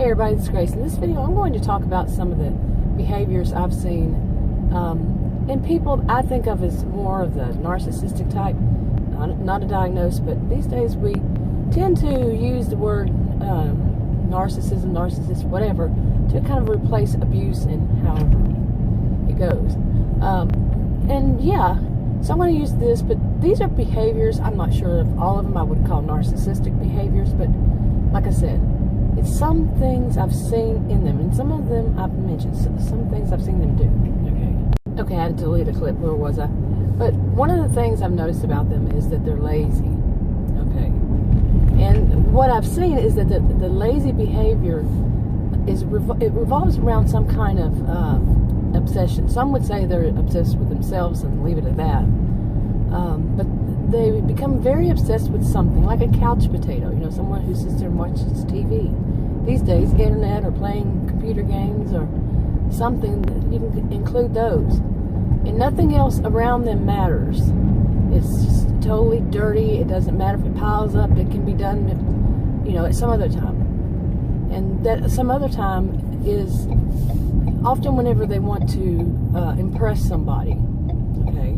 Hey everybody, it's Grace. In this video, I'm going to talk about some of the behaviors I've seen in people I think of as more of the narcissistic type. Not a diagnosis, but these days we tend to use the word narcissism, narcissist, whatever, to kind of replace abuse and however it goes. And yeah, so I'm going to use this, but these are behaviors. I'm not sure if all of them I would call narcissistic behaviors, but like I said, it's some things I've seen in them, and some of them I've mentioned, some things I've seen them do. Okay, I had to delete a clip. Where was I? But one of the things I've noticed about them is that they're lazy. Okay. And what I've seen is that the lazy behavior it revolves around some kind of obsession. Some would say they're obsessed with themselves and leave it at that. But they become very obsessed with something, like a couch potato, someone who sits there and watches TV. These days, internet or playing computer games or something, you can include those. And nothing else around them matters. It's just totally dirty. It doesn't matter if it piles up. It can be done, at some other time. And that some other time is often whenever they want to impress somebody. Okay.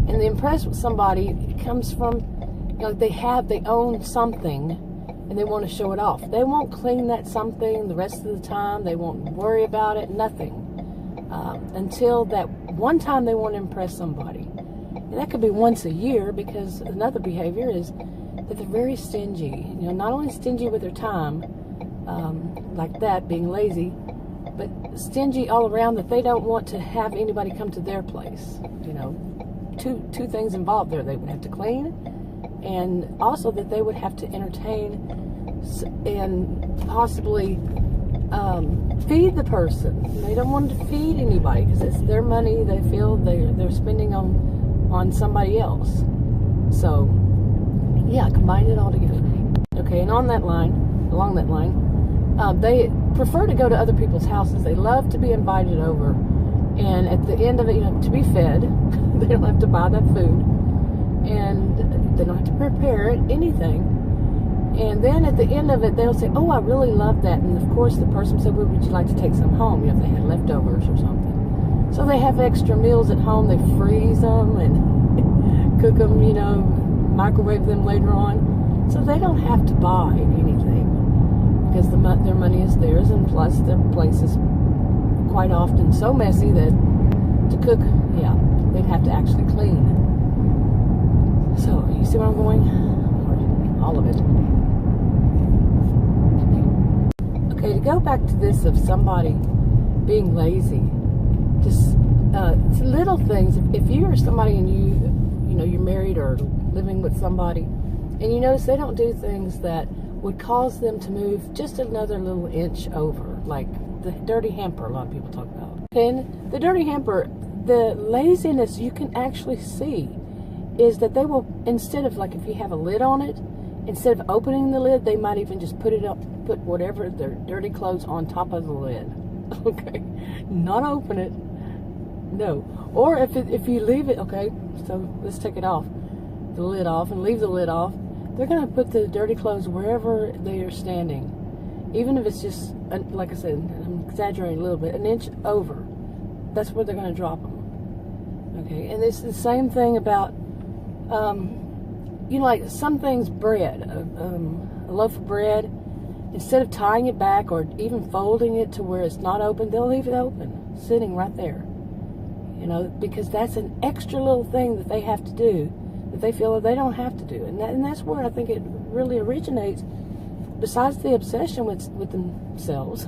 And the impress with somebody comes from, they own something and they want to show it off. They won't clean that something the rest of the time. They won't worry about it, nothing. Until that one time they want to impress somebody. And that could be once a year, because another behavior is that they're very stingy. Not only stingy with their time, like that, being lazy, but stingy all around, that they don't want to have anybody come to their place. Two things involved there. They would have to clean, and also that they would have to entertain and possibly feed the person. They don't want to feed anybody because it's their money. They feel they're spending on somebody else. So yeah, combine it all together. Okay, and along that line, they prefer to go to other people's houses. They love to be invited over, and at the end of it, to be fed. They don't have to buy that food, and they don't have to prepare it, anything. And then at the end of it, they'll say, "Oh, I really love that." And of course, the person said, "Well, would you like to take some home?" If they had leftovers or something. So they have extra meals at home. They freeze them and cook them, microwave them later on. So they don't have to buy anything because their money is theirs, and plus their place is quite often so messy that to cook, they'd have to actually clean. So, you see where I'm going? Or all of it. Okay, to go back to this of somebody being lazy, just little things. If you are somebody and you're married or living with somebody, and you notice they don't do things that would cause them to move just another little inch over, like the dirty hamper a lot of people talk about. And the dirty hamper, the laziness you can actually see is that they will, instead of, like, if you have a lid on it, instead of opening the lid, they might even just put whatever their dirty clothes on top of the lid. Okay, not open it. No. Or if you leave it, okay, so let's take it off, the lid off, and leave the lid off. They're going to put the dirty clothes wherever they are standing, even if it's just, like I said, I'm exaggerating a little bit, an inch over. That's where they're going to drop them. Okay, and it's the same thing about, like some things, bread, a loaf of bread, instead of tying it back or even folding it to where it's not open, they'll leave it open, sitting right there. Because that's an extra little thing that they have to do, that they feel that they don't have to do. And that's where I think it really originates, besides the obsession with themselves,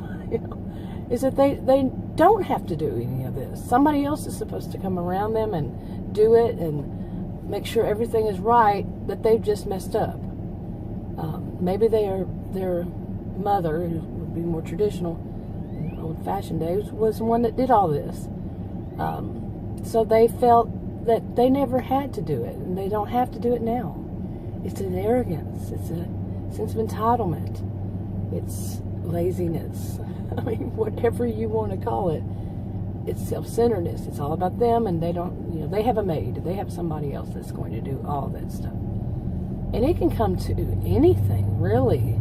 is that they don't have to do any of this. Somebody else is supposed to come around them and do it and make sure everything is right, that they've just messed up. Maybe their mother, who would be more traditional, in old-fashioned days, was the one that did all this. So they felt that they never had to do it, and they don't have to do it now. It's an arrogance. It's a sense of entitlement. It's laziness. I mean, whatever you want to call it, it's self-centeredness. It's all about them, and they don't, they have a maid. They have somebody else that's going to do all that stuff. And it can come to anything, really.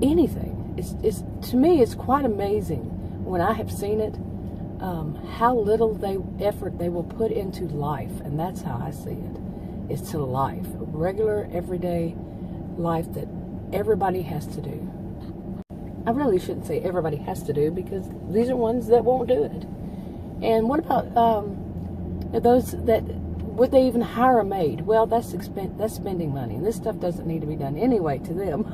anything. It's to me, it's quite amazing when I have seen it, how little effort they will put into life, and that's how I see it. It's to life, regular, everyday life that everybody has to do. I really shouldn't say everybody has to do, because these are ones that won't do it. And what about those that, would they even hire a maid? Well, that's spending money, and this stuff doesn't need to be done anyway to them.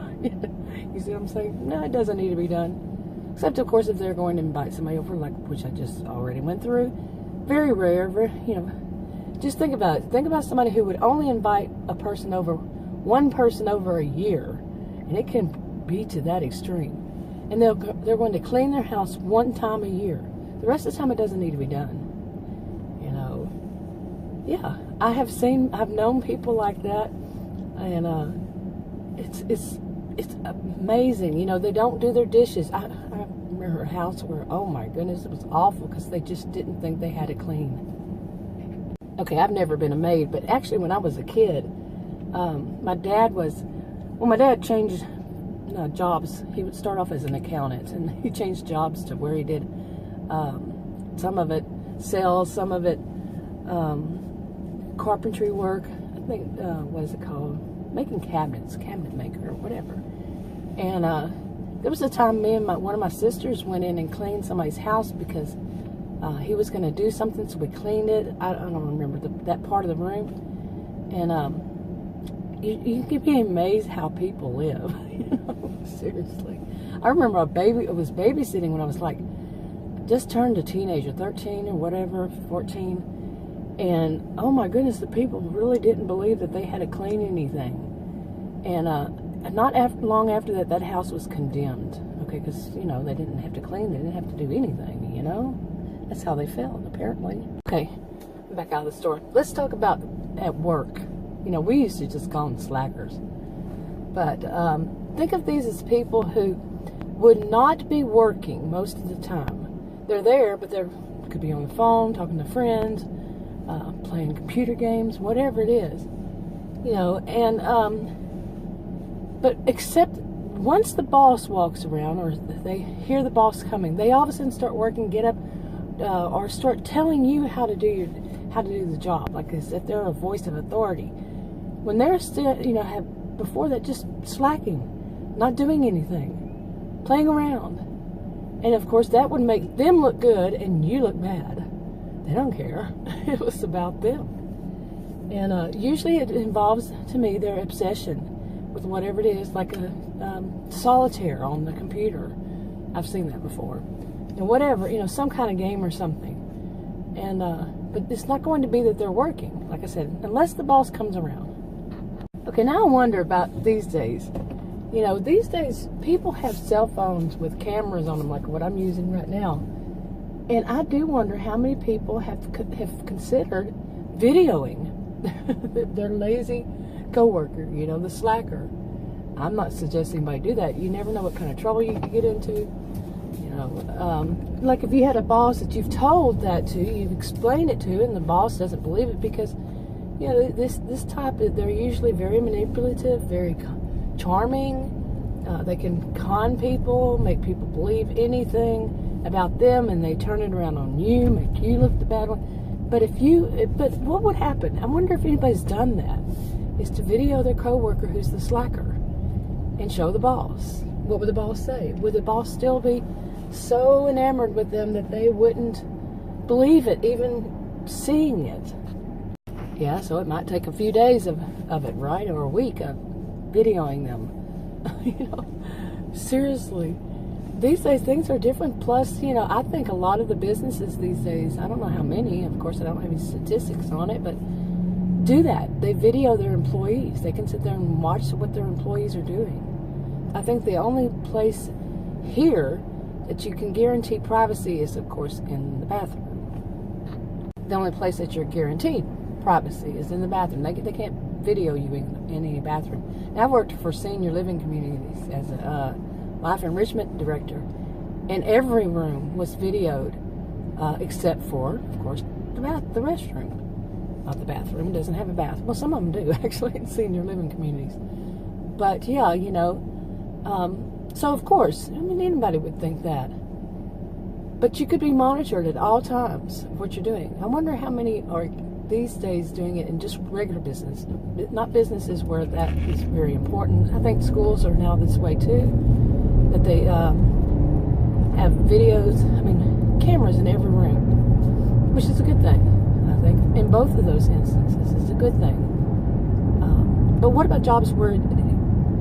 You see what I'm saying? No, it doesn't need to be done. Except, of course, if they're going to invite somebody over, like, which I just already went through. Very rare, just think about it. Think about somebody who would only invite one person over a year, and it can be to that extreme. And they're going to clean their house one time a year. The rest of the time, it doesn't need to be done. Yeah, I've known people like that, and it's amazing. They don't do their dishes. I remember a house where, oh my goodness, it was awful because they just didn't think they had it clean. Okay, I've never been a maid, but actually when I was a kid, my dad changed jobs. He would start off as an accountant, and he changed jobs to where he did some of it sales, some of it carpentry work. I think, what is it called? Making cabinets, cabinet maker, or whatever. And there was a time me and one of my sisters went in and cleaned somebody's house because he was going to do something, so we cleaned it. I don't remember that part of the room. And you can be amazed how people live. Seriously. I remember I was babysitting when I was like, just turned a teenager, 13 or whatever, 14. And, oh my goodness, the people really didn't believe that they had to clean anything. And not long after that house was condemned. Okay, because, they didn't have to clean. They didn't have to do anything, That's how they felt, apparently. Okay, back out of the store. Let's talk about at work. We used to just call them slackers. But think of these as people who would not be working most of the time. They're there, but they could be on the phone, talking to friends, playing computer games, whatever it is, but except once the boss walks around or they hear the boss coming, they all of a sudden start working, get up, or start telling you how to do the job, like as if they're a voice of authority. When they're still, have before that just slacking, not doing anything, playing around. And of course that would make them look good and you look bad. They don't care. It was about them. And usually it involves, to me, their obsession with whatever it is, like a solitaire on the computer. I've seen that before. And whatever, some kind of game or something. And but it's not going to be that they're working, like I said, unless the boss comes around. Okay, now I wonder about these days. These days people have cell phones with cameras on them, like what I'm using right now. And I do wonder how many people have considered videoing their lazy coworker, the slacker. I'm not suggesting anybody do that. You never know what kind of trouble you could get into. Like if you had a boss that you've told that to, you've explained it to, and the boss doesn't believe it because, this type, they're usually very manipulative, very charming. They can con people, make people believe anything about them, and they turn it around on you, make you look the bad one. But what would happen? I wonder if anybody's done that, is to video their coworker who's the slacker and show the boss. What would the boss say? Would the boss still be so enamored with them that they wouldn't believe it, even seeing it? Yeah, so it might take a few days of it, right? Or a week of videoing them. Seriously. These days, things are different. Plus, I think a lot of the businesses these days, I don't know how many, of course, I don't have any statistics on it, but do that. They video their employees. They can sit there and watch what their employees are doing. I think the only place here that you can guarantee privacy is, of course, in the bathroom. The only place that you're guaranteed privacy is in the bathroom. They can't video you in any bathroom. And I've worked for senior living communities as a life enrichment director, and every room was videoed except for, of course, the restroom. Not the bathroom. It doesn't have a bath. Well, some of them do, actually, in senior living communities. But, yeah, So, of course, I mean, anybody would think that. But you could be monitored at all times of what you're doing. I wonder how many are these days doing it in just regular business, not businesses where that is very important. I think schools are now this way too, that they have videos, I mean, cameras in every room, which is a good thing. I think in both of those instances, it's a good thing. But what about jobs where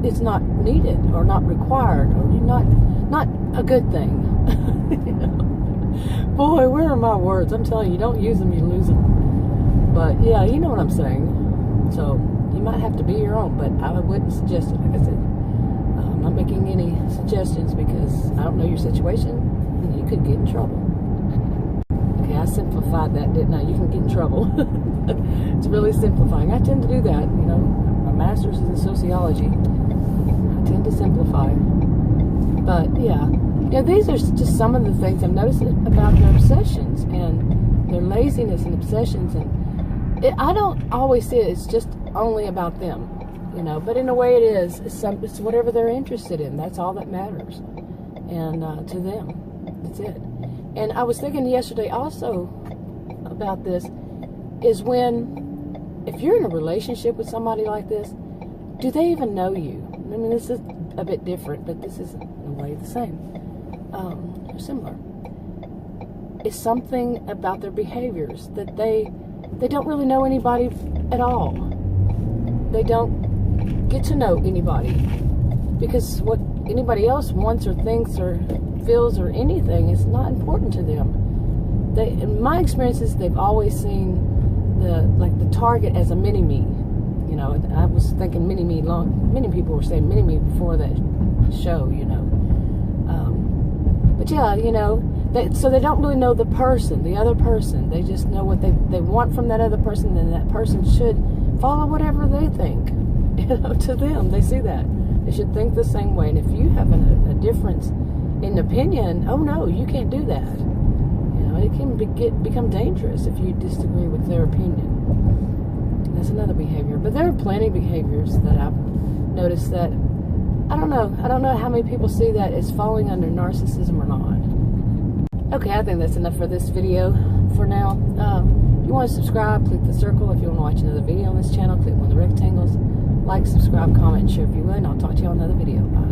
it's not needed or not required or not a good thing? You know? Boy, where are my words? I'm telling you, don't use them, you lose them. But yeah, you know what I'm saying. So you might have to be your own, but I wouldn't suggest it. Like I said, I'm not making any suggestions because I don't know your situation and you could get in trouble. Okay, I simplified that, didn't I? You can get in trouble. It's really simplifying. I tend to do that, you know. My master's is in sociology. I tend to simplify. But yeah, these are just some of the things I'm noticing about their obsessions and their laziness and obsessions. And I don't always see it. It's just only about them, you know. But in a way, it is. It's whatever they're interested in. That's all that matters. And to them, that's it. And I was thinking yesterday also about this, is if you're in a relationship with somebody like this, do they even know you? I mean, this is a bit different, but this is in a way the same. They're similar. It's something about their behaviors that they don't really know anybody at all. They don't get to know anybody because what anybody else wants or thinks or feels or anything is not important to them. In my experiences, they've always seen the target as a mini-me. You know, I was thinking mini-me many people were saying mini-me before that show, you know. But yeah, you know, so they don't really know the other person. They just know what they want from that other person, and that person should follow whatever they think. You know, to them, they see that. They should think the same way. And if you have a difference in opinion, oh no, you can't do that. You know, it can become dangerous if you disagree with their opinion. That's another behavior. But there are plenty of behaviors that I've noticed that I don't know how many people see that as falling under narcissism or not. Okay, I think that's enough for this video for now. If you want to subscribe, click the circle. If you want to watch another video on this channel, click on the rectangles. Like, subscribe, comment, share if you would, and I'll talk to you on another video. Bye.